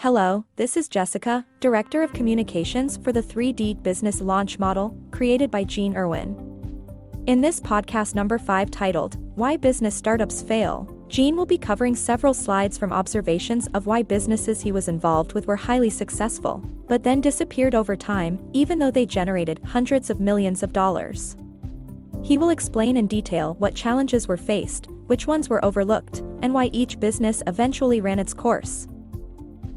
Hello, this is Jessica, Director of Communications for the 3D Business Launch Model, created by Gene Irwin. In this podcast number 5 titled, Why Business Startups Fail, Gene will be covering several slides from observations of why businesses he was involved with were highly successful, but then disappeared over time, even though they generated hundreds of millions of dollars. He will explain in detail what challenges were faced, which ones were overlooked, and why each business eventually ran its course.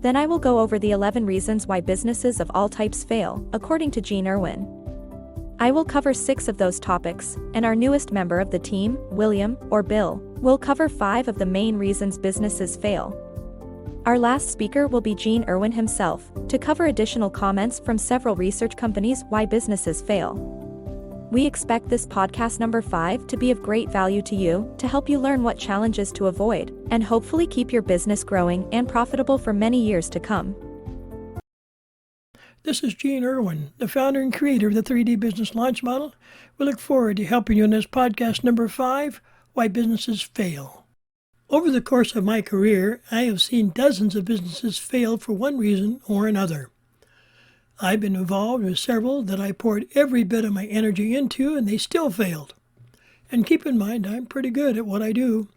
Then I will go over the 11 reasons why businesses of all types fail, according to Gene Irwin. I will cover 6 of those topics, and our newest member of the team, William, or Bill, will cover 5 of the main reasons businesses fail. Our last speaker will be Gene Irwin himself, to cover additional comments from several research companies why businesses fail. We expect this podcast number 5 to be of great value to you, to help you learn what challenges to avoid, and hopefully keep your business growing and profitable for many years to come. This is Gene Irwin, the founder and creator of the 3D Business Launch Model. We look forward to helping you in this podcast number 5, Why Businesses Fail. Over the course of my career, I have seen dozens of businesses fail for one reason or another. I've been involved with several that I poured every bit of my energy into, and they still failed. And keep in mind, I'm pretty good at what I do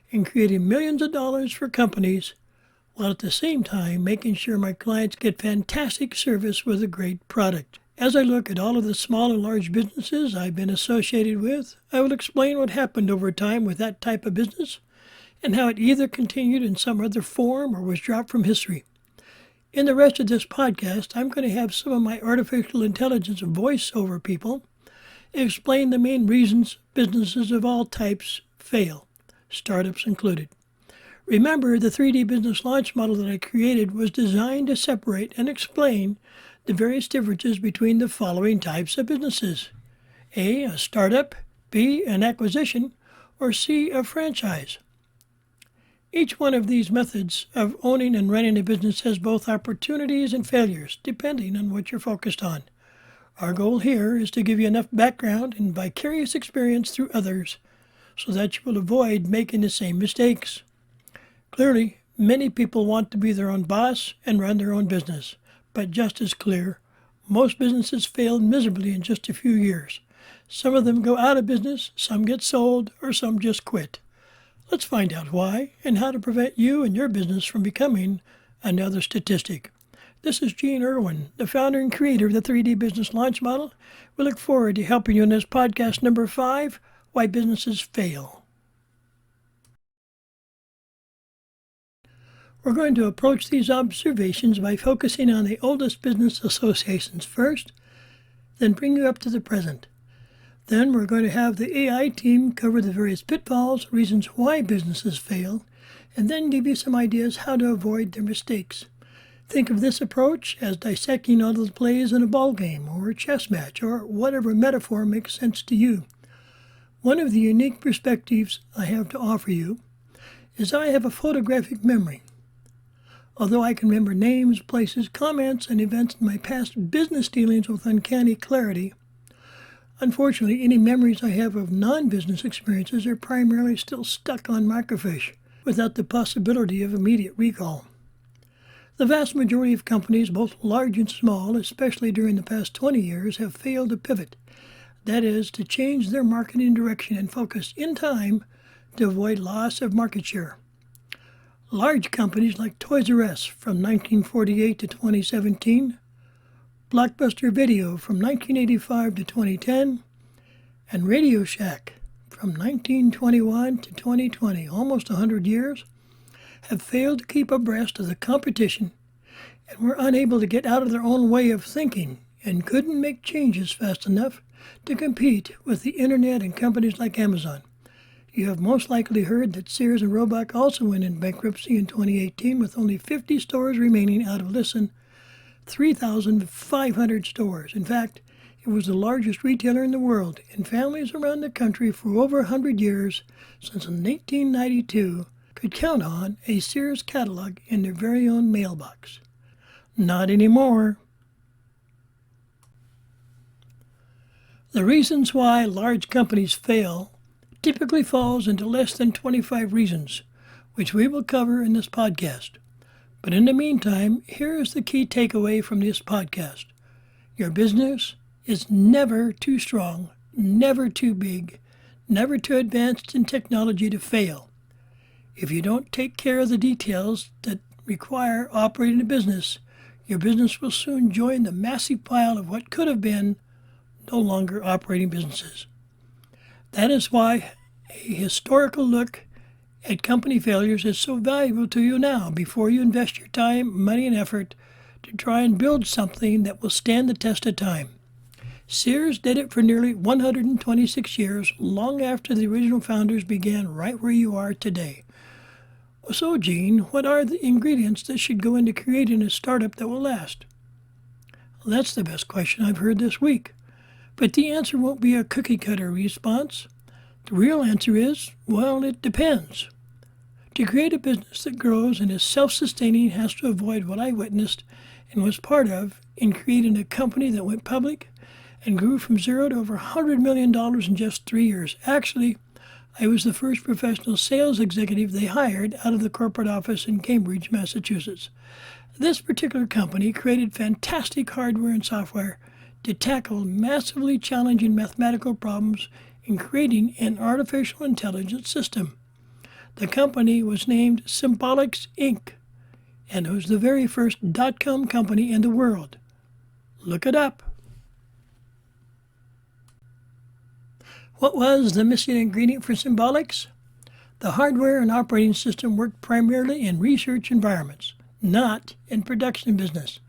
in creating millions of dollars for companies, while at the same time making sure my clients get fantastic service with a great product. As I look at all of the small and large businesses I've been associated with, I will explain what happened over time with that type of business and how it either continued in some other form or was dropped from history. In the rest of this podcast, I'm going to have some of my artificial intelligence voiceover people explain the main reasons businesses of all types fail, startups included. Remember, the 3D business launch model that I created was designed to separate and explain the various differences between the following types of businesses. A startup, B, an acquisition, or C, a franchise. Each one of these methods of owning and running a business has both opportunities and failures, depending on what you're focused on. Our goal here is to give you enough background and vicarious experience through others so that you will avoid making the same mistakes. Clearly, many people want to be their own boss and run their own business, but just as clear, most businesses fail miserably in just a few years. Some of them go out of business, some get sold, or some just quit. Let's find out why and how to prevent you and your business from becoming another statistic. This is Gene Irwin, the founder and creator of the 3D Business Launch Model. We look forward to helping you in this podcast number 5, Why Businesses Fail. We're going to approach these observations by focusing on the oldest business associations first, then bring you up to the present. Then we're going to have the AI team cover the various pitfalls, reasons why businesses fail, and then give you some ideas how to avoid their mistakes. Think of this approach as dissecting all the plays in a ball game or a chess match or whatever metaphor makes sense to you. One of the unique perspectives I have to offer you is I have a photographic memory. Although I can remember names, places, comments, and events in my past business dealings with uncanny clarity, unfortunately, any memories I have of non-business experiences are primarily still stuck on microfiche, without the possibility of immediate recall. The vast majority of companies, both large and small, especially during the past 20 years, have failed to pivot. That is, to change their marketing direction and focus in time to avoid loss of market share. Large companies like Toys R Us from 1948 to 2017, Blockbuster Video from 1985 to 2010, and Radio Shack from 1921 to 2020, almost 100 years, have failed to keep abreast of the competition and were unable to get out of their own way of thinking and couldn't make changes fast enough to compete with the internet and companies like Amazon. You have most likely heard that Sears and Roebuck also went in bankruptcy in 2018 with only 50 stores remaining out of, listen, 3,500 stores. In fact, it was the largest retailer in the world, and families around the country for over 100 years, since 1892, could count on a Sears catalog in their very own mailbox. Not anymore. The reasons why large companies fail typically falls into less than 25 reasons, which we will cover in this podcast. But in the meantime, here is the key takeaway from this podcast. Your business is never too strong, never too big, never too advanced in technology to fail. If you don't take care of the details that require operating a business, your business will soon join the massive pile of what could have been no longer operating businesses. That is why a historical look at company failures is so valuable to you now before you invest your time, money, and effort to try and build something that will stand the test of time. Sears did it for nearly 126 years, long after the original founders began right where you are today. So, Gene, what are the ingredients that should go into creating a startup that will last? Well, that's the best question I've heard this week. But the answer won't be a cookie-cutter response. The real answer is, well, it depends. To create a business that grows and is self-sustaining has to avoid what I witnessed and was part of in creating a company that went public and grew from zero to over $100 million in just 3 years. Actually, I was the first professional sales executive they hired out of the corporate office in Cambridge, Massachusetts. This particular company created fantastic hardware and software to tackle massively challenging mathematical problems in creating an artificial intelligence system. The company was named Symbolics, Inc., and it was the very first dot-com company in the world. Look it up. What was the missing ingredient for Symbolics? The hardware and operating system worked primarily in research environments, not in production business.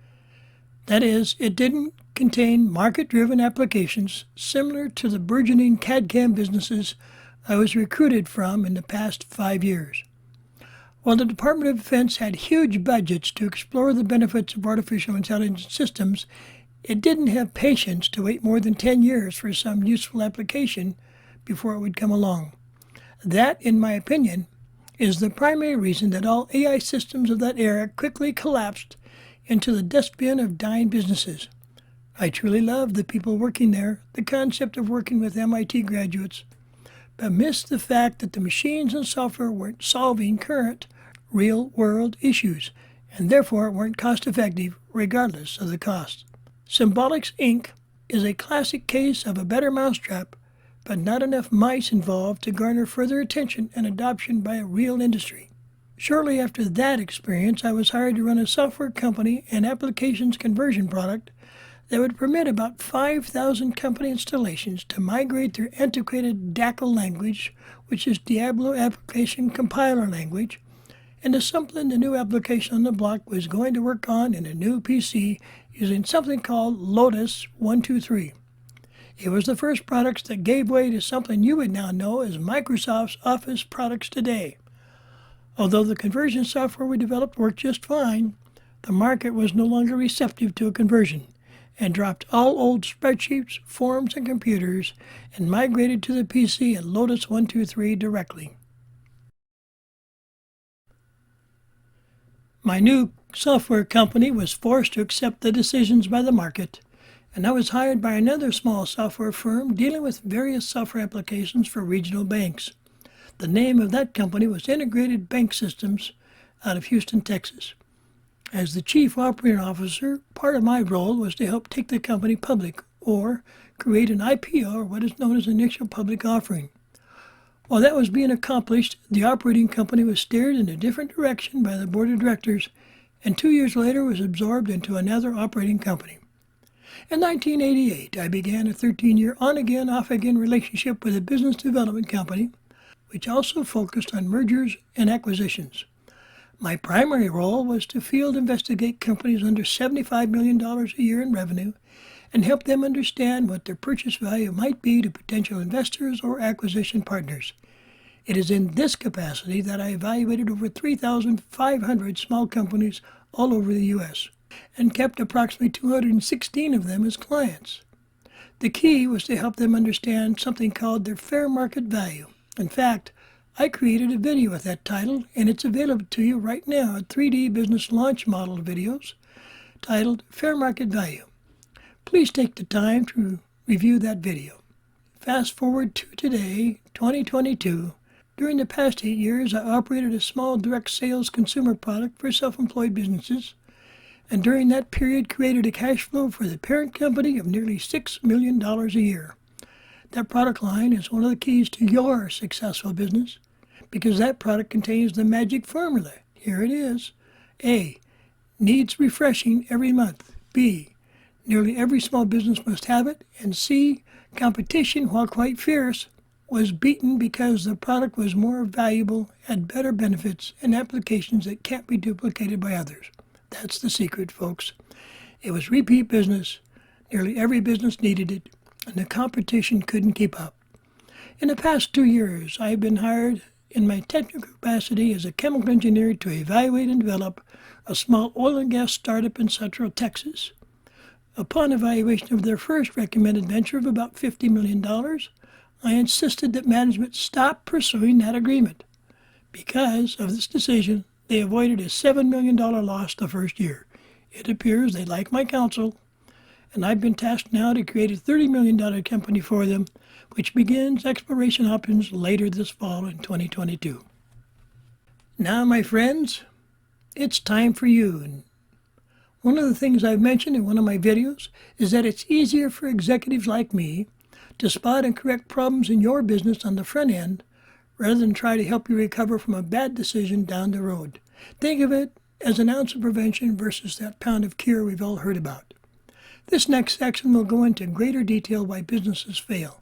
That is, it didn't contain market-driven applications similar to the burgeoning CAD/CAM businesses I was recruited from in the past 5 years. While the Department of Defense had huge budgets to explore the benefits of artificial intelligence systems, it didn't have patience to wait more than 10 years for some useful application before it would come along. That, in my opinion, is the primary reason that all AI systems of that era quickly collapsed into the dustbin of dying businesses. I truly loved the people working there, the concept of working with MIT graduates, but missed the fact that the machines and software weren't solving current, real-world issues, and therefore weren't cost-effective regardless of the cost. Symbolics, Inc. is a classic case of a better mousetrap, but not enough mice involved to garner further attention and adoption by a real industry. Shortly after that experience, I was hired to run a software company and applications conversion product that would permit about 5,000 company installations to migrate their antiquated DACL language, which is Diablo Application Compiler Language, into something the new application on the block was going to work on in a new PC using something called Lotus 123. It was the first products that gave way to something you would now know as Microsoft's Office products today. Although the conversion software we developed worked just fine, the market was no longer receptive to a conversion and dropped all old spreadsheets, forms, and computers and migrated to the PC and Lotus 123 directly. My new software company was forced to accept the decisions by the market, and I was hired by another small software firm dealing with various software applications for regional banks. The name of that company was Integrated Bank Systems out of Houston, Texas. As the Chief Operating Officer, part of my role was to help take the company public, or create an IPO, or what is known as initial public offering. While that was being accomplished, the operating company was steered in a different direction by the board of directors, and 2 years later was absorbed into another operating company. In 1988, I began a 13-year on-again, off-again relationship with a business development company, which also focused on mergers and acquisitions. My primary role was to field investigate companies under $75 million a year in revenue and help them understand what their purchase value might be to potential investors or acquisition partners. It is in this capacity that I evaluated over 3,500 small companies all over the U.S. and kept approximately 216 of them as clients. The key was to help them understand something called their fair market value. In fact, I created a video with that title, and it's available to you right now at 3D Business Launch Model videos titled Fair Market Value. Please take the time to review that video. Fast forward to today, 2022, During the past 8 years, I operated a small direct sales consumer product for self-employed businesses, and during that period created a cash flow for the parent company of nearly $6 million a year. That product line is one of the keys to your successful business, because that product contains the magic formula. Here it is. A. Needs refreshing every month. B. Nearly every small business must have it. And C. Competition, while quite fierce, was beaten because the product was more valuable, had better benefits, and applications that can't be duplicated by others. That's the secret, folks. It was repeat business. Nearly every business needed it, and the competition couldn't keep up. In the past 2 years, I have been hired in my technical capacity as a chemical engineer to evaluate and develop a small oil and gas startup in Central Texas. Upon evaluation of their first recommended venture of about $50 million, I insisted that management stop pursuing that agreement. Because of this decision, they avoided a $7 million loss the first year. It appears they like my counsel, and I've been tasked now to create a $30 million company for them, which begins exploration options later this fall in 2022. Now, my friends, it's time for you. And one of the things I've mentioned in one of my videos is that it's easier for executives like me to spot and correct problems in your business on the front end rather than try to help you recover from a bad decision down the road. Think of it as an ounce of prevention versus that pound of cure we've all heard about. This next section will go into greater detail why businesses fail.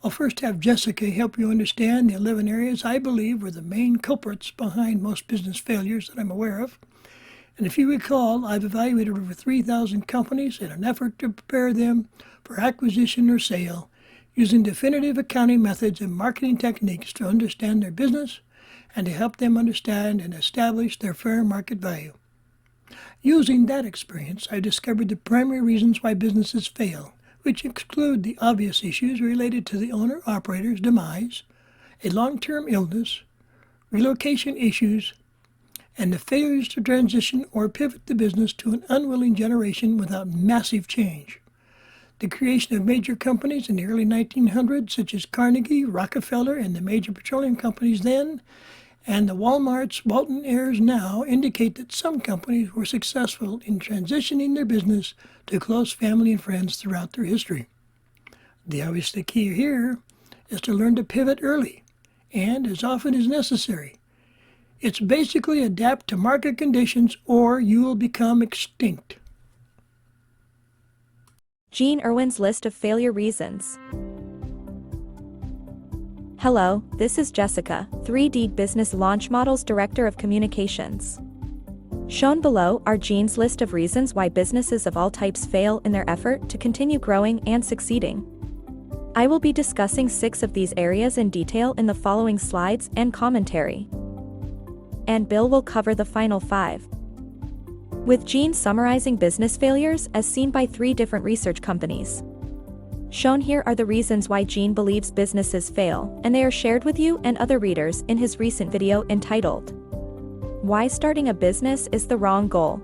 I'll first have Jessica help you understand the 11 areas I believe were the main culprits behind most business failures that I'm aware of. And if you recall, I've evaluated over 3,000 companies in an effort to prepare them for acquisition or sale, using definitive accounting methods and marketing techniques to understand their business and to help them understand and establish their fair market value. Using that experience, I discovered the primary reasons why businesses fail, which exclude the obvious issues related to the owner-operator's demise, a long-term illness, relocation issues, and the failures to transition or pivot the business to an unwilling generation without massive change. The creation of major companies in the early 1900s, such as Carnegie, Rockefeller, and the major petroleum companies then, and the Walmarts, Walton Ayers now, indicate that some companies were successful in transitioning their business to close family and friends throughout their history. The obvious key here is to learn to pivot early and as often as necessary. It's basically adapt to market conditions or you will become extinct. Gene Irwin's list of failure reasons. Hello, this is Jessica, 3D Business Launch Models Director of Communications. Shown below are Gene's list of reasons why businesses of all types fail in their effort to continue growing and succeeding. I will be discussing 6 of these areas in detail in the following slides and commentary. And Bill will cover the final 5. With Gene summarizing business failures as seen by 3 different research companies. Shown here are the reasons why Gene believes businesses fail, and they are shared with you and other readers in his recent video entitled, Why Starting a Business is the Wrong Goal.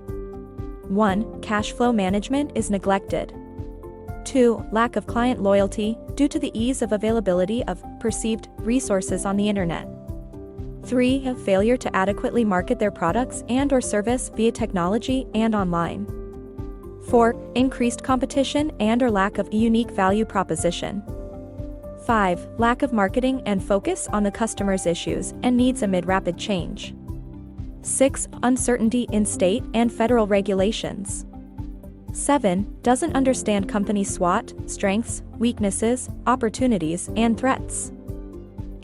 1. Cash flow management is neglected. 2. Lack of client loyalty, due to the ease of availability of perceived resources on the internet. 3. A failure to adequately market their products and/or service via technology and online. 4. Increased competition and/or lack of a unique value proposition. 5. Lack of marketing and focus on the customer's issues and needs amid rapid change. 6. Uncertainty in state and federal regulations. 7. Doesn't understand company SWOT, strengths, weaknesses, opportunities, and threats.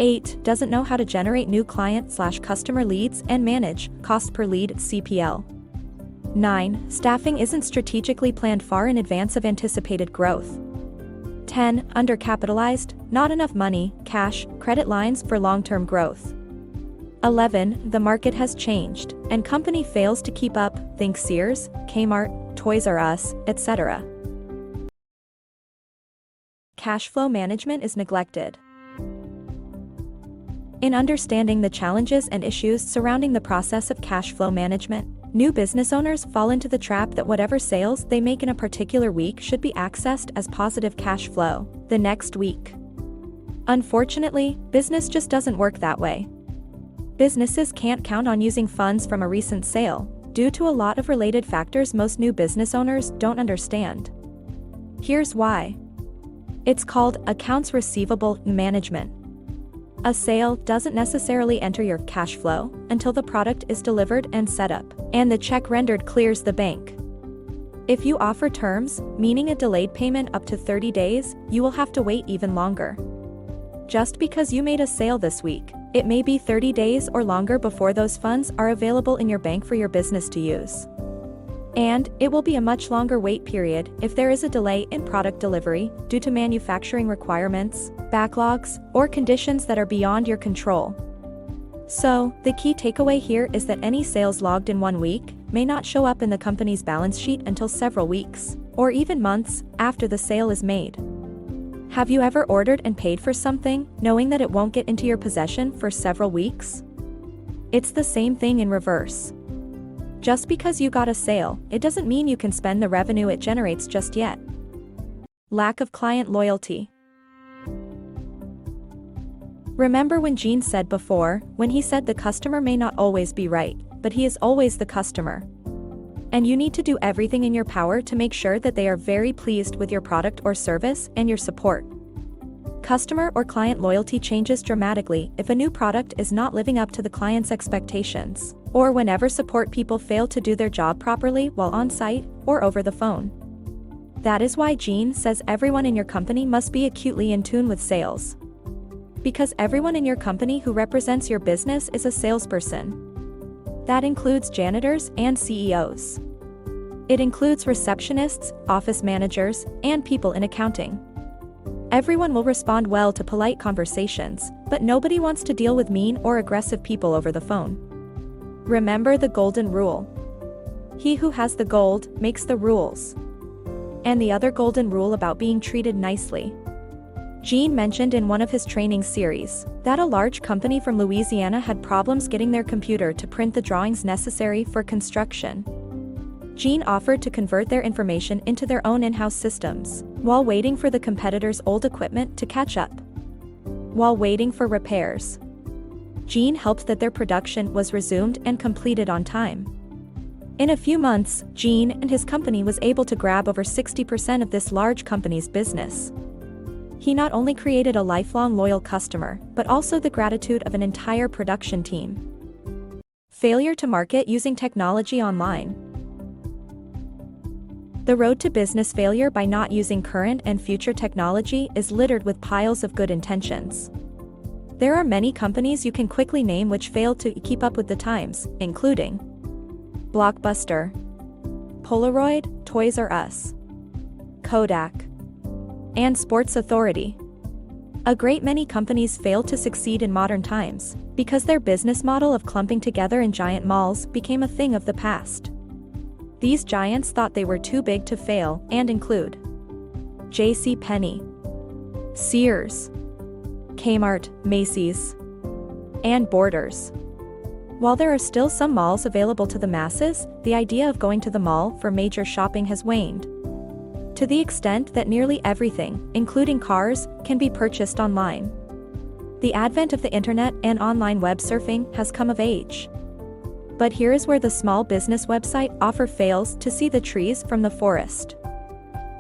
8. Doesn't know how to generate new client/customer leads and manage cost per lead (CPL). 9. Staffing isn't strategically planned far in advance of anticipated growth. 10. Undercapitalized, not enough money, cash, credit lines for long-term growth. 11. The market has changed, and company fails to keep up, think Sears, Kmart, Toys R Us, etc. Cash flow management is neglected. In understanding the challenges and issues surrounding the process of cash flow management, new business owners fall into the trap that whatever sales they make in a particular week should be accessed as positive cash flow the next week. Unfortunately, business just doesn't work that way. Businesses can't count on using funds from a recent sale, due to a lot of related factors most new business owners don't understand. Here's why. It's called accounts receivable management. A sale doesn't necessarily enter your cash flow until the product is delivered and set up, and the check rendered clears the bank. If you offer terms, meaning a delayed payment up to 30 days, you will have to wait even longer. Just because you made a sale this week, it may be 30 days or longer before those funds are available in your bank for your business to use. And it will be a much longer wait period if there is a delay in product delivery due to manufacturing requirements, backlogs, or conditions that are beyond your control. So, the key takeaway here is that any sales logged in 1 week may not show up in the company's balance sheet until several weeks, or even months, after the sale is made. Have you ever ordered and paid for something, knowing that it won't get into your possession for several weeks? It's the same thing in reverse. Just because you got a sale, it doesn't mean you can spend the revenue it generates just yet. Lack of client loyalty. Remember when Gene said before, when he said the customer may not always be right, but he is always the customer. And you need to do everything in your power to make sure that they are very pleased with your product or service and your support. Customer or client loyalty changes dramatically if a new product is not living up to the client's expectations, or whenever support people fail to do their job properly while on site or over the phone. That is why Gene says everyone in your company must be acutely in tune with sales. Because everyone in your company who represents your business is a salesperson. That includes janitors and CEOs. It includes receptionists, office managers, and people in accounting. Everyone will respond well to polite conversations, but nobody wants to deal with mean or aggressive people over the phone. Remember the golden rule. He who has the gold makes the rules. And the other golden rule about being treated nicely. Gene mentioned in one of his training series that a large company from Louisiana had problems getting their computer to print the drawings necessary for construction. Gene offered to convert their information into their own in-house systems, while waiting for the competitors' old equipment to catch up. While waiting for repairs, Gene helped that their production was resumed and completed on time. In a few months, Gene and his company was able to grab over 60% of this large company's business. He not only created a lifelong loyal customer, but also the gratitude of an entire production team. Failure to market using technology online. The road to business failure by not using current and future technology is littered with piles of good intentions. There are many companies you can quickly name which failed to keep up with the times, including Blockbuster, Polaroid, Toys R Us, Kodak, and Sports Authority. A great many companies failed to succeed in modern times, because their business model of clumping together in giant malls became a thing of the past. These giants thought they were too big to fail and include JCPenney, Sears, Kmart, Macy's, and Borders. While there are still some malls available to the masses, the idea of going to the mall for major shopping has waned. To the extent that nearly everything, including cars, can be purchased online. The advent of the internet and online web surfing has come of age. But here is where the small business website offer fails to see the trees from the forest.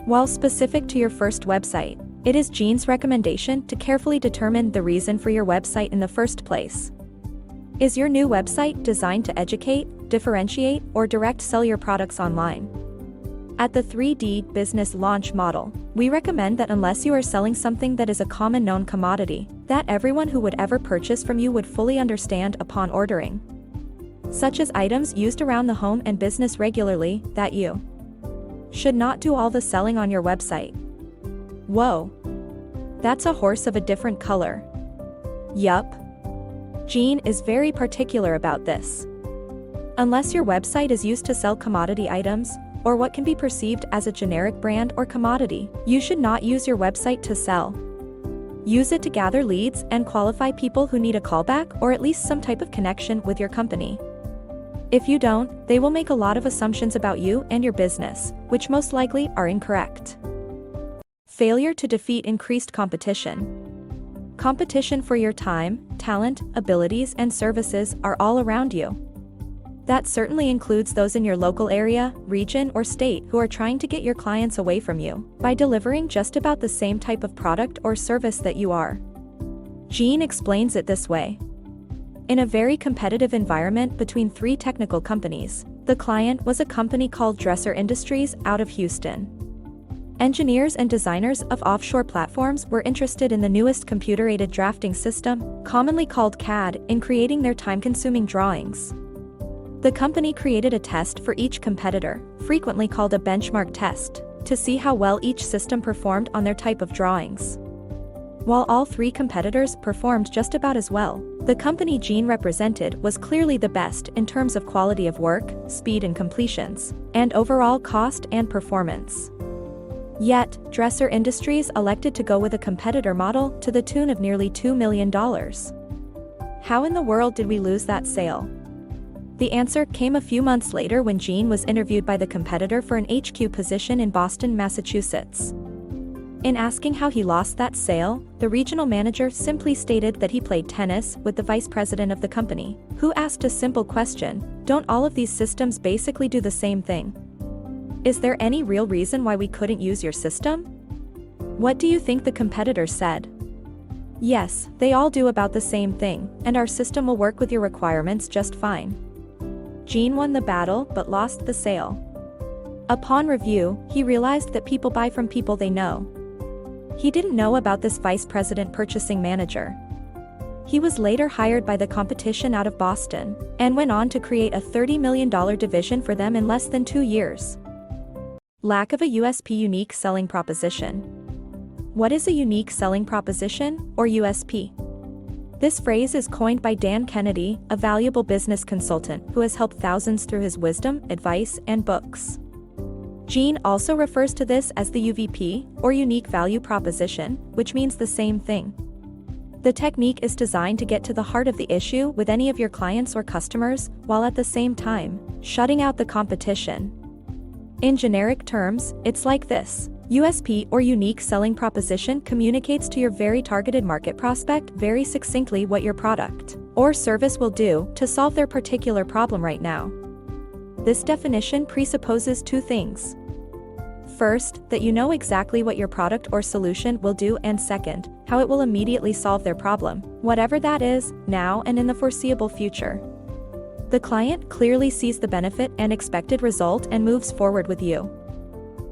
While specific to your first website, it is Gene's recommendation to carefully determine the reason for your website in the first place. Is your new website designed to educate, differentiate, or direct sell your products online? At the 3D Business Launch Model, we recommend that unless you are selling something that is a common known commodity, that everyone who would ever purchase from you would fully understand upon ordering. Such as items used around the home and business regularly, that you should not do all the selling on your website. Whoa! That's a horse of a different color. Yup. Gene is very particular about this. Unless your website is used to sell commodity items, or what can be perceived as a generic brand or commodity, you should not use your website to sell. Use it to gather leads and qualify people who need a callback or at least some type of connection with your company. If you don't, they will make a lot of assumptions about you and your business, which most likely are incorrect. Failure to defeat increased competition. Competition for your time, talent, abilities, and services are all around you. That certainly includes those in your local area, region, or state who are trying to get your clients away from you by delivering just about the same type of product or service that you are. Gene explains it this way. In a very competitive environment between three technical companies, the client was a company called Dresser Industries out of Houston. Engineers and designers of offshore platforms were interested in the newest computer-aided drafting system, commonly called CAD, in creating their time-consuming drawings. The company created a test for each competitor, frequently called a benchmark test, to see how well each system performed on their type of drawings. While all three competitors performed just about as well, the company Gene represented was clearly the best in terms of quality of work, speed and completions, and overall cost and performance. Yet, Dresser Industries elected to go with a competitor model to the tune of nearly $2 million. How in the world did we lose that sale? The answer came a few months later when Gene was interviewed by the competitor for an HQ position in Boston, Massachusetts. In asking how he lost that sale, the regional manager simply stated that he played tennis with the vice president of the company, who asked a simple question: don't all of these systems basically do the same thing? Is there any real reason why we couldn't use your system? What do you think the competitor said? Yes, they all do about the same thing, and our system will work with your requirements just fine. Gene won the battle but lost the sale. Upon review, he realized that people buy from people they know. He didn't know about this vice president purchasing manager. He was later hired by the competition out of Boston, and went on to create a $30 million division for them in less than 2 years. Lack of a USP, unique selling proposition. What is a unique selling proposition, or USP? This phrase is coined by Dan Kennedy, a valuable business consultant who has helped thousands through his wisdom, advice, and books. Gene also refers to this as the UVP, or unique value proposition, which means the same thing. The technique is designed to get to the heart of the issue with any of your clients or customers, while at the same time, shutting out the competition. In generic terms, it's like this. USP, or unique selling proposition, communicates to your very targeted market prospect very succinctly what your product or service will do to solve their particular problem right now. This definition presupposes two things. First, that you know exactly what your product or solution will do, and second, how it will immediately solve their problem, whatever that is, now and in the foreseeable future. The client clearly sees the benefit and expected result and moves forward with you.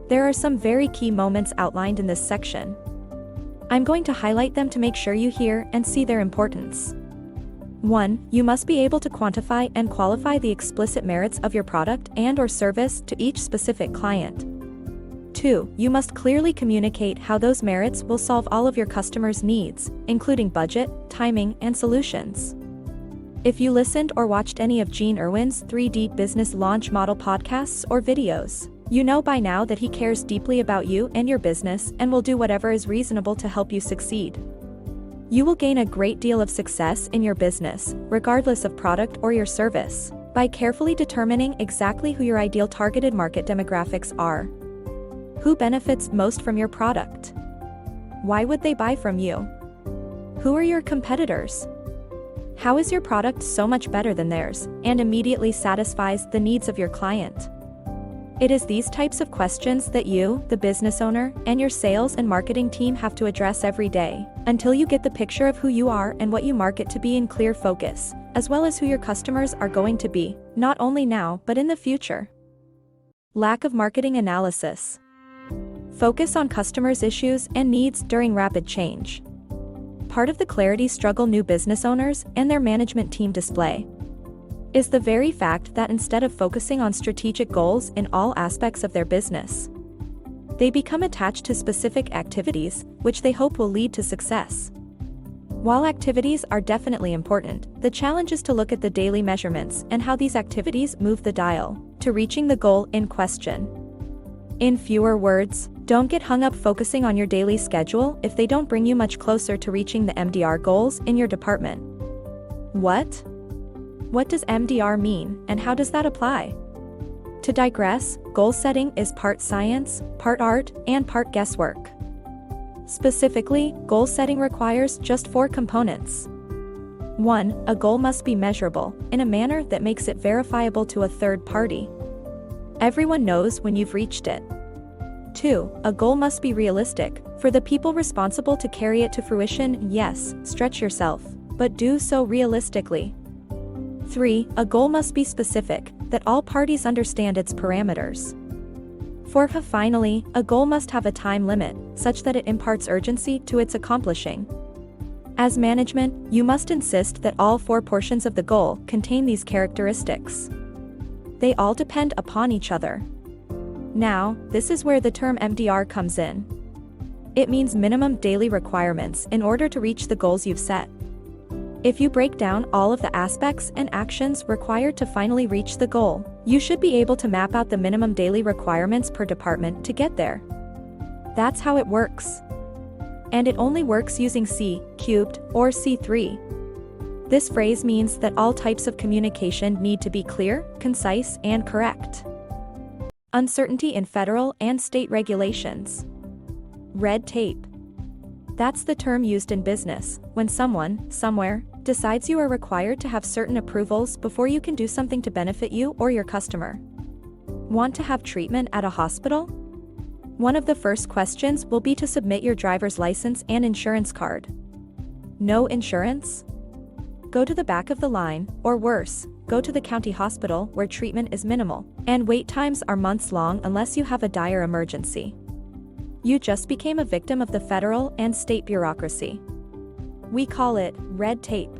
There are some very key moments outlined in this section. I'm going to highlight them to make sure you hear and see their importance. 1. You must be able to quantify and qualify the explicit merits of your product and/or service to each specific client. 2. You must clearly communicate how those merits will solve all of your customers' needs, including budget, timing, and solutions. If you listened or watched any of Gene Irwin's 3D Business Launch Model podcasts or videos, you know by now that he cares deeply about you and your business and will do whatever is reasonable to help you succeed. You will gain a great deal of success in your business, regardless of product or your service, by carefully determining exactly who your ideal targeted market demographics are. Who benefits most from your product? Why would they buy from you? Who are your competitors? How is your product so much better than theirs and immediately satisfies the needs of your client? It is these types of questions that you, the business owner, and your sales and marketing team have to address every day, until you get the picture of who you are and what you market to be in clear focus, as well as who your customers are going to be, not only now but in the future. Lack of marketing analysis. Focus on customers' issues and needs during rapid change. Part of the clarity struggle new business owners and their management team display is the very fact that instead of focusing on strategic goals in all aspects of their business, they become attached to specific activities, which they hope will lead to success. While activities are definitely important, the challenge is to look at the daily measurements and how these activities move the dial to reaching the goal in question. In fewer words, don't get hung up focusing on your daily schedule if they don't bring you much closer to reaching the MDR goals in your department. What? What does MDR mean, and how does that apply? To digress, goal setting is part science, part art, and part guesswork. Specifically, goal setting requires just 4 components. 1. A goal must be measurable, in a manner that makes it verifiable to a third party. Everyone knows when you've reached it. 2. A goal must be realistic, for the people responsible to carry it to fruition. Yes, stretch yourself, but do so realistically. 3. A goal must be specific, that all parties understand its parameters. 4. Finally, a goal must have a time limit, such that it imparts urgency to its accomplishing. As management, you must insist that all 4 portions of the goal contain these characteristics. They all depend upon each other. Now, this is where the term MDR comes in. It means minimum daily requirements in order to reach the goals you've set. If you break down all of the aspects and actions required to finally reach the goal, you should be able to map out the minimum daily requirements per department to get there. That's how it works. And it only works using C³ or C3. This phrase means that all types of communication need to be clear, concise, and correct. Uncertainty in federal and state regulations. Red tape. That's the term used in business, when someone, somewhere, decides you are required to have certain approvals before you can do something to benefit you or your customer. Want to have treatment at a hospital? One of the first questions will be to submit your driver's license and insurance card. No insurance? Go to the back of the line, or worse, go to the county hospital where treatment is minimal, and wait times are months long unless you have a dire emergency. You just became a victim of the federal and state bureaucracy. We call it red tape.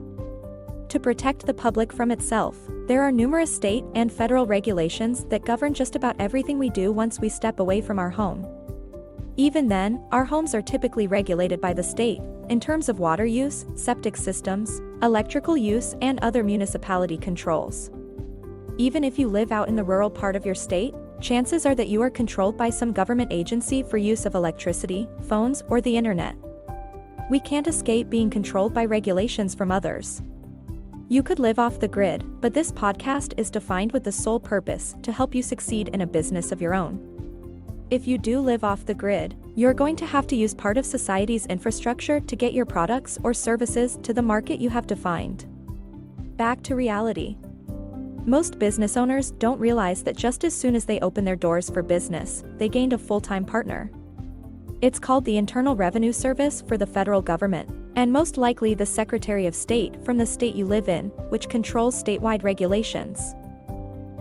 To protect the public from itself, there are numerous state and federal regulations that govern just about everything we do once we step away from our home. Even then, our homes are typically regulated by the state, in terms of water use, septic systems, electrical use, and other municipality controls. Even if you live out in the rural part of your state, chances are that you are controlled by some government agency for use of electricity, phones, or the internet. We can't escape being controlled by regulations from others. You could live off the grid, but this podcast is defined with the sole purpose to help you succeed in a business of your own. If you do live off the grid, you're going to have to use part of society's infrastructure to get your products or services to the market you have defined. Back to reality. Most business owners don't realize that just as soon as they open their doors for business, they gained a full-time partner. It's called the Internal Revenue Service for the federal government, and most likely the Secretary of State from the state you live in, which controls statewide regulations.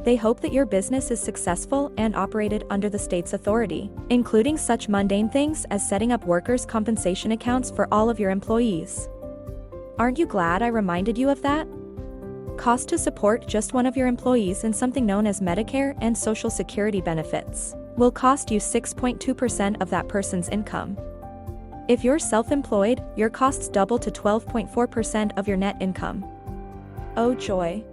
They hope that your business is successful and operated under the state's authority, including such mundane things as setting up workers' compensation accounts for all of your employees. Aren't you glad I reminded you of that? Cost to support just one of your employees in something known as Medicare and Social Security benefits will cost you 6.2% of that person's income. If you're self-employed, your costs double to 12.4% of your net income. Oh joy.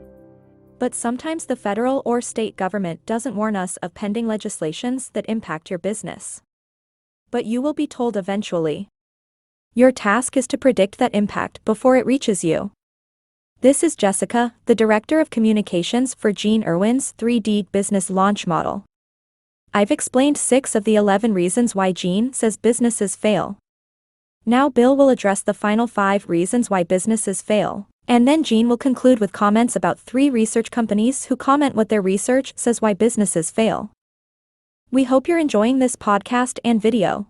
But sometimes the federal or state government doesn't warn us of pending legislations that impact your business. But you will be told eventually. Your task is to predict that impact before it reaches you. This is Jessica, the Director of Communications for Gene Irwin's 3D Business Launch Model. I've explained 6 of the 11 reasons why Gene says businesses fail. Now Bill will address the final 5 reasons why businesses fail, and then Gene will conclude with comments about 3 research companies who comment what their research says why businesses fail. We hope you're enjoying this podcast and video.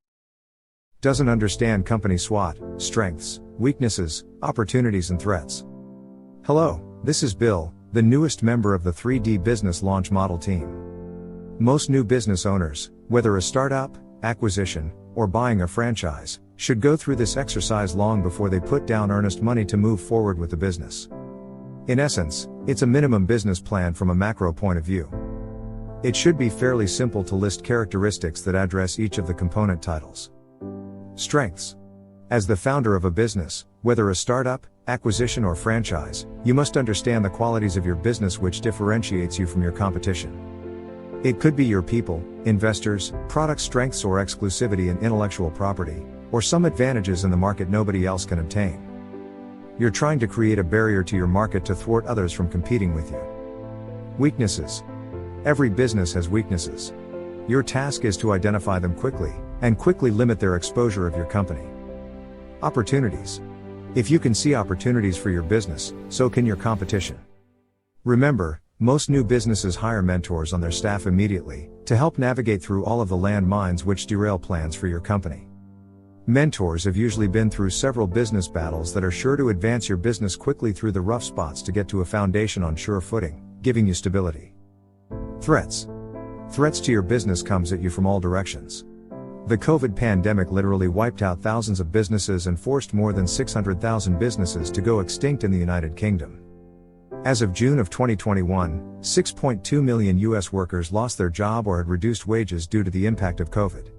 Doesn't understand company SWOT, strengths, weaknesses, opportunities and threats. Hello, this is Bill, the newest member of the 3D Business Launch Model team. Most new business owners, whether a startup, acquisition, or buying a franchise, should go through this exercise long before they put down earnest money to move forward with the business. In essence, it's a minimum business plan from a macro point of view. It should be fairly simple to list characteristics that address each of the component titles. Strengths. As the founder of a business, whether a startup, acquisition or franchise, you must understand the qualities of your business which differentiates you from your competition. It could be your people, investors, product strengths or exclusivity in intellectual property, or some advantages in the market nobody else can obtain. You're trying to create a barrier to your market to thwart others from competing with you. Weaknesses. Every business has weaknesses. Your task is to identify them quickly, and quickly limit their exposure of your company. Opportunities. If you can see opportunities for your business, so can your competition. Remember, most new businesses hire mentors on their staff immediately, to help navigate through all of the landmines which derail plans for your company. Mentors have usually been through several business battles that are sure to advance your business quickly through the rough spots to get to a foundation on sure footing, giving you stability. Threats. Threats to your business comes at you from all directions. The COVID pandemic literally wiped out thousands of businesses and forced more than 600,000 businesses to go extinct in the United Kingdom. As of June of 2021, 6.2 million US workers lost their job or had reduced wages due to the impact of COVID.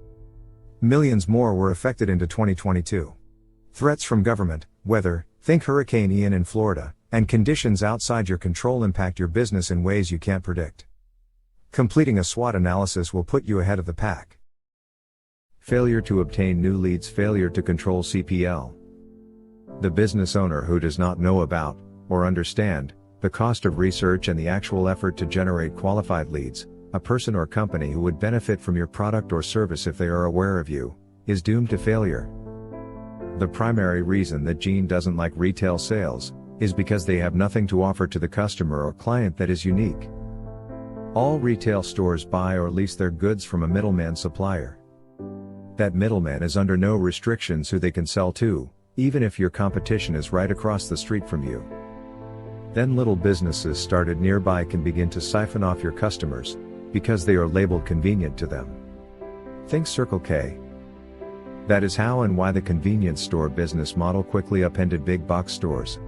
Millions more were affected into 2022. Threats from government, weather, think Hurricane Ian in Florida, and conditions outside your control impact your business in ways you can't predict. Completing a SWOT analysis will put you ahead of the pack. Failure to obtain new leads. Failure to control CPL. The business owner who does not know about, or understand, the cost of research and the actual effort to generate qualified leads, a person or company who would benefit from your product or service if they are aware of you, is doomed to failure. The primary reason that Gene doesn't like retail sales, is because they have nothing to offer to the customer or client that is unique. All retail stores buy or lease their goods from a middleman supplier. That middleman is under no restrictions who they can sell to, even if your competition is right across the street from you. Then little businesses started nearby can begin to siphon off your customers, because they are labeled convenient to them. Think Circle K. That is how and why the convenience store business model quickly upended big box stores.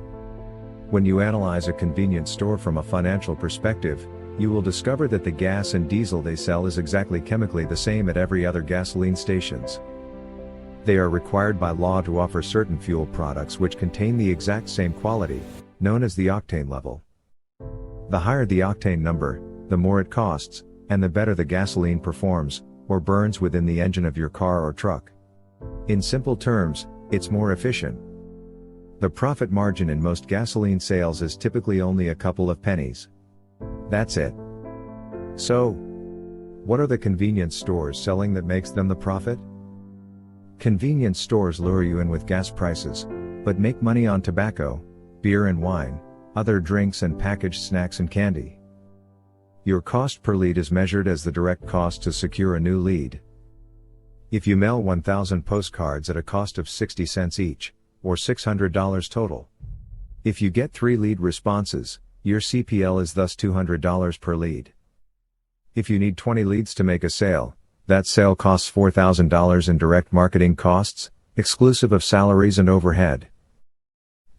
When you analyze a convenience store from a financial perspective, you will discover that the gas and diesel they sell is exactly chemically the same at every other gasoline stations. They are required by law to offer certain fuel products which contain the exact same quality, known as the octane level. The higher the octane number, the more it costs, and the better the gasoline performs, or burns within the engine of your car or truck. In simple terms, it's more efficient. The profit margin in most gasoline sales is typically only a couple of pennies. That's it. So, what are the convenience stores selling that makes them the profit? Convenience stores lure you in with gas prices, but make money on tobacco, beer and wine, other drinks and packaged snacks and candy. Your cost per lead is measured as the direct cost to secure a new lead. If you mail 1,000 postcards at a cost of 60 cents each, or $600 total. If you get 3 lead responses, your CPL is thus $200 per lead. If you need 20 leads to make a sale, that sale costs $4,000 in direct marketing costs, exclusive of salaries and overhead.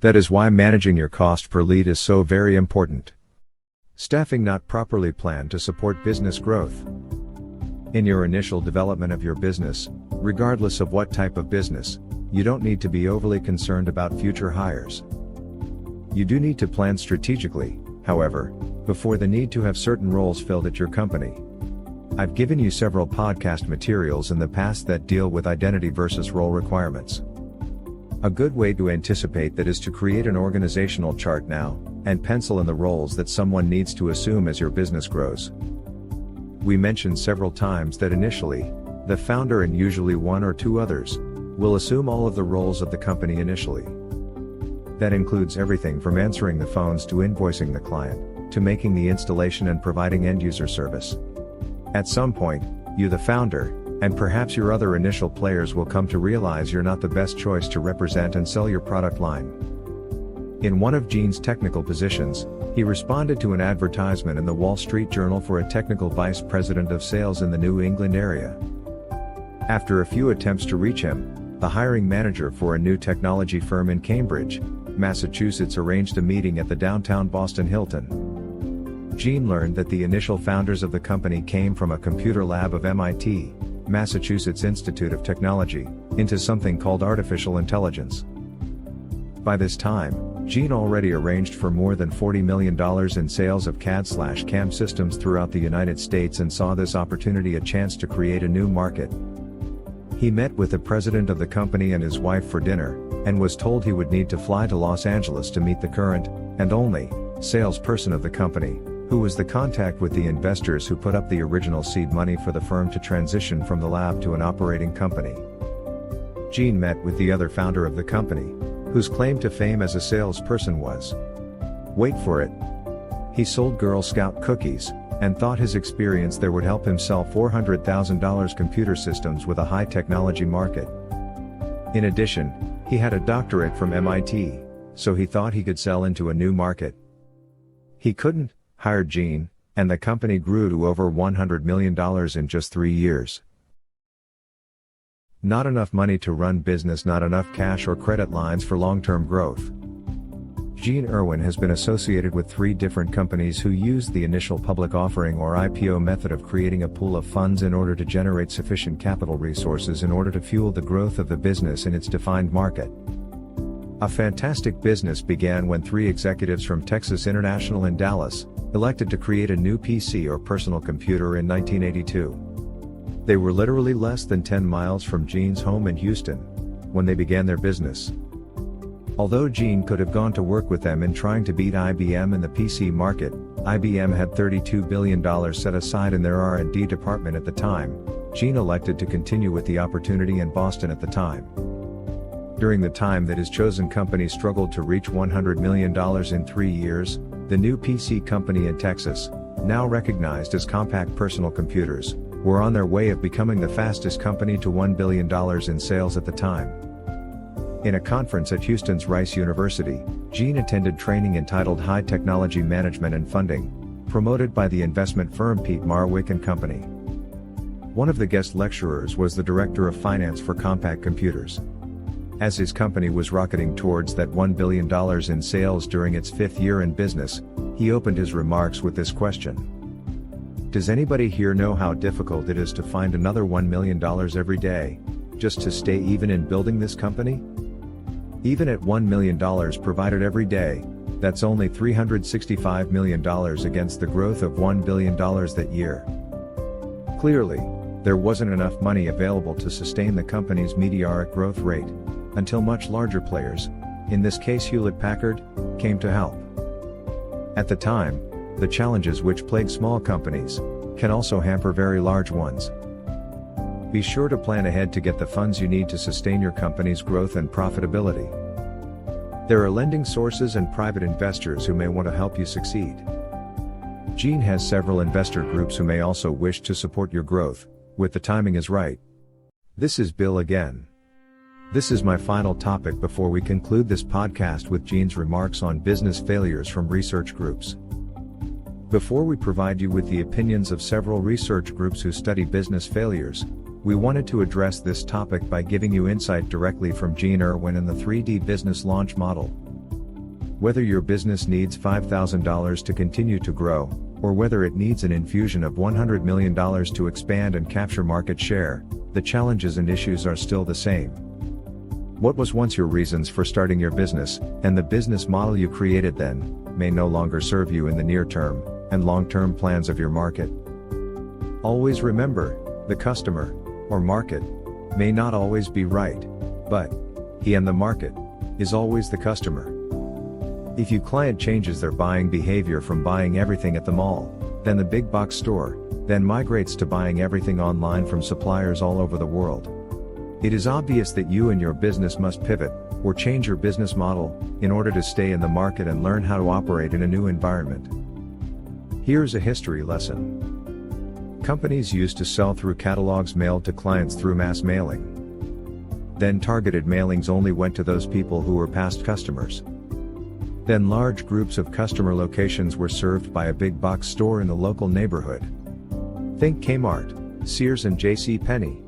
That is why managing your cost per lead is so very important. Staffing not properly planned to support business growth. In your initial development of your business, regardless of what type of business, you don't need to be overly concerned about future hires. You do need to plan strategically, however, before the need to have certain roles filled at your company. I've given you several podcast materials in the past that deal with identity versus role requirements. A good way to anticipate that is to create an organizational chart now, and pencil in the roles that someone needs to assume as your business grows. We mentioned several times that initially, the founder and usually 1 or 2 others, will assume all of the roles of the company initially. That includes everything from answering the phones to invoicing the client, to making the installation and providing end-user service. At some point, you the founder, and perhaps your other initial players will come to realize you're not the best choice to represent and sell your product line. In one of Gene's technical positions, he responded to an advertisement in the Wall Street Journal for a technical vice president of sales in the New England area. After a few attempts to reach him, the hiring manager for a new technology firm in Cambridge, Massachusetts arranged a meeting at the downtown Boston Hilton. Gene learned that the initial founders of the company came from a computer lab of MIT, Massachusetts Institute of Technology, into something called artificial intelligence. By this time, Gene already arranged for more than $40 million in sales of CAD/CAM systems throughout the United States and saw this opportunity a chance to create a new market. He met with the president of the company and his wife for dinner, and was told he would need to fly to Los Angeles to meet the current, and only, salesperson of the company, who was the contact with the investors who put up the original seed money for the firm to transition from the lab to an operating company. Gene met with the other founder of the company, whose claim to fame as a salesperson was, wait for it, he sold Girl Scout cookies, and thought his experience there would help him sell $400,000 computer systems with a high technology market. In addition, he had a doctorate from MIT, so he thought he could sell into a new market. He couldn't, hired Gene, and the company grew to over $100 million in just 3 years. Not enough money to run business, not enough cash or credit lines for long-term growth. Gene Irwin has been associated with 3 different companies who used the initial public offering or IPO method of creating a pool of funds in order to generate sufficient capital resources in order to fuel the growth of the business in its defined market. A fantastic business began when 3 executives from Texas International in Dallas elected to create a new PC or personal computer in 1982. They were literally less than 10 miles from Gene's home in Houston when they began their business. Although Gene could have gone to work with them in trying to beat IBM in the PC market, IBM had $32 billion set aside in their R&D department at the time. Gene elected to continue with the opportunity in Boston at the time. During the time that his chosen company struggled to reach $100 million in 3 years, the new PC company in Texas, now recognized as Compaq Personal Computers, were on their way of becoming the fastest company to $1 billion in sales at the time. In a conference at Houston's Rice University, Gene attended training entitled High Technology Management and Funding, promoted by the investment firm Peat Marwick and Company. One of the guest lecturers was the director of finance for Compaq Computers. As his company was rocketing towards that $1 billion in sales during its 5th year in business, he opened his remarks with this question. Does anybody here know how difficult it is to find another $1 million every day, just to stay even in building this company? Even at $1 million provided every day, that's only $365 million against the growth of $1 billion that year. Clearly, there wasn't enough money available to sustain the company's meteoric growth rate, until much larger players, in this case Hewlett-Packard, came to help. At the time, the challenges which plague small companies can also hamper very large ones. Be sure to plan ahead to get the funds you need to sustain your company's growth and profitability. There are lending sources and private investors who may want to help you succeed. Gene has several investor groups who may also wish to support your growth, when the timing is right. This is Bill again. This is my final topic before we conclude this podcast with Gene's remarks on business failures from research groups. Before we provide you with the opinions of several research groups who study business failures, we wanted to address this topic by giving you insight directly from Gene Irwin and the 3D business launch model. Whether your business needs $5,000 to continue to grow, or whether it needs an infusion of $100 million to expand and capture market share, the challenges and issues are still the same. What was once your reasons for starting your business, and the business model you created then, may no longer serve you in the near term and long-term plans of your market. Always remember, the customer, or market, may not always be right, but he and the market is always the customer. If your client changes their buying behavior from buying everything at the mall, then the big box store, then migrates to buying everything online from suppliers all over the world, it is obvious that you and your business must pivot, or change your business model, in order to stay in the market and learn how to operate in a new environment. Here's a history lesson. Companies used to sell through catalogs mailed to clients through mass mailing. Then targeted mailings only went to those people who were past customers. Then large groups of customer locations were served by a big box store in the local neighborhood. Think Kmart, Sears and JCPenney.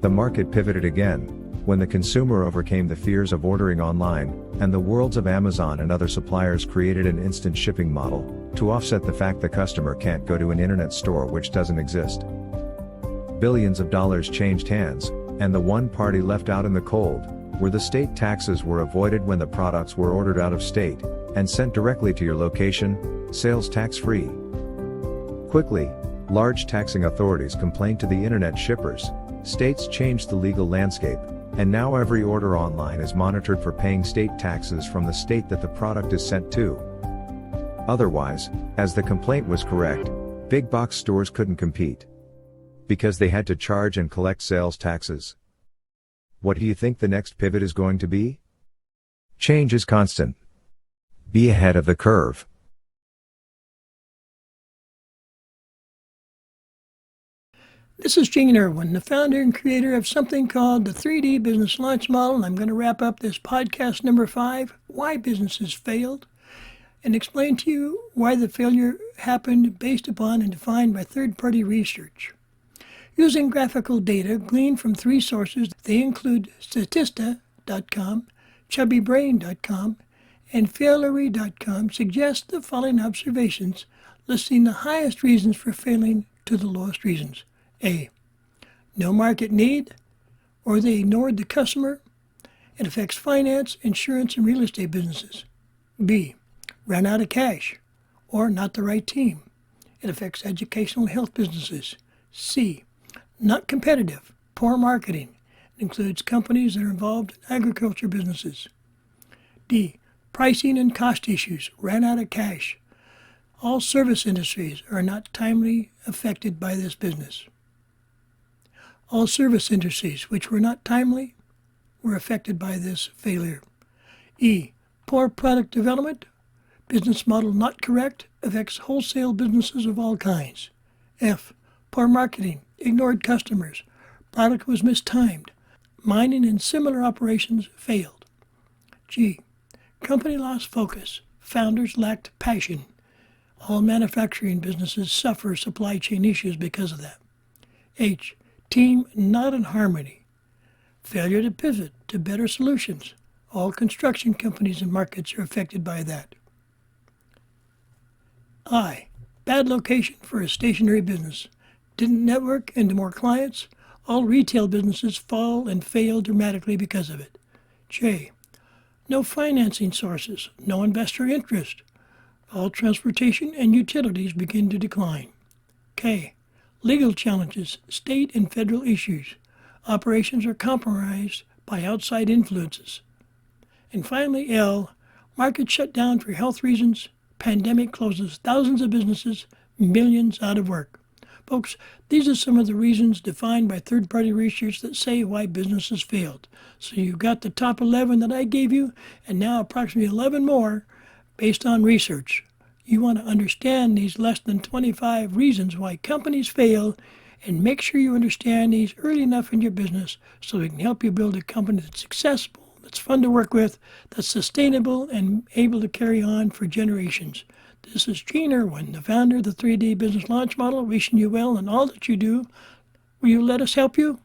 The market pivoted again, when the consumer overcame the fears of ordering online, and the worlds of Amazon and other suppliers created an instant shipping model, to offset the fact the customer can't go to an internet store which doesn't exist. Billions of dollars changed hands, and the one party left out in the cold, where the state taxes were avoided when the products were ordered out of state, and sent directly to your location, sales tax-free. Quickly, large taxing authorities complained to the internet shippers, states changed the legal landscape, and now every order online is monitored for paying state taxes from the state that the product is sent to. Otherwise, as the complaint was correct, big box stores couldn't compete because they had to charge and collect sales taxes. What do you think the next pivot is going to be? Change is constant. Be ahead of the curve. This is Gene Irwin, the founder and creator of something called the 3D Business Launch Model, and I'm going to wrap up this podcast number 5, Why Businesses Failed, and explain to you why the failure happened based upon and defined by third-party research. Using graphical data gleaned from 3 sources, they include Statista.com, ChubbyBrain.com, and Failery.com, suggest the following observations, listing the highest reasons for failing to the lowest reasons. A. No market need, or they ignored the customer. It affects finance, insurance, and real estate businesses. B. Ran out of cash, or not the right team. It affects educational and health businesses. C. Not competitive, poor marketing. It includes companies that are involved in agriculture businesses. D. Pricing and cost issues, ran out of cash. All service industries are not timely affected by this business. All service industries which were not timely were affected by this failure. E. Poor product development, business model not correct, affects wholesale businesses of all kinds. F. Poor marketing, ignored customers, product was mistimed, mining and similar operations failed. G. Company lost focus, founders lacked passion. All manufacturing businesses suffer supply chain issues because of that. H. Team not in harmony. Failure to pivot to better solutions. All construction companies and markets are affected by that. I. Bad location for a stationary business. Didn't network into more clients. All retail businesses fall and fail dramatically because of it. J. No financing sources. No investor interest. All transportation and utilities begin to decline. K. Legal challenges, state and federal issues. Operations are compromised by outside influences. And finally, L. Market shut down for health reasons. Pandemic closes thousands of businesses, millions out of work. Folks, these are some of the reasons defined by third-party research that say why businesses failed. So you've got the top 11 that I gave you, and now approximately 11 more based on research. You want to understand these less than 25 reasons why companies fail, and make sure you understand these early enough in your business so we can help you build a company that's successful, that's fun to work with, that's sustainable, and able to carry on for generations. This is Gene Irwin, the founder of the 3D Business Launch Model, wishing you well in all that you do. Will you let us help you?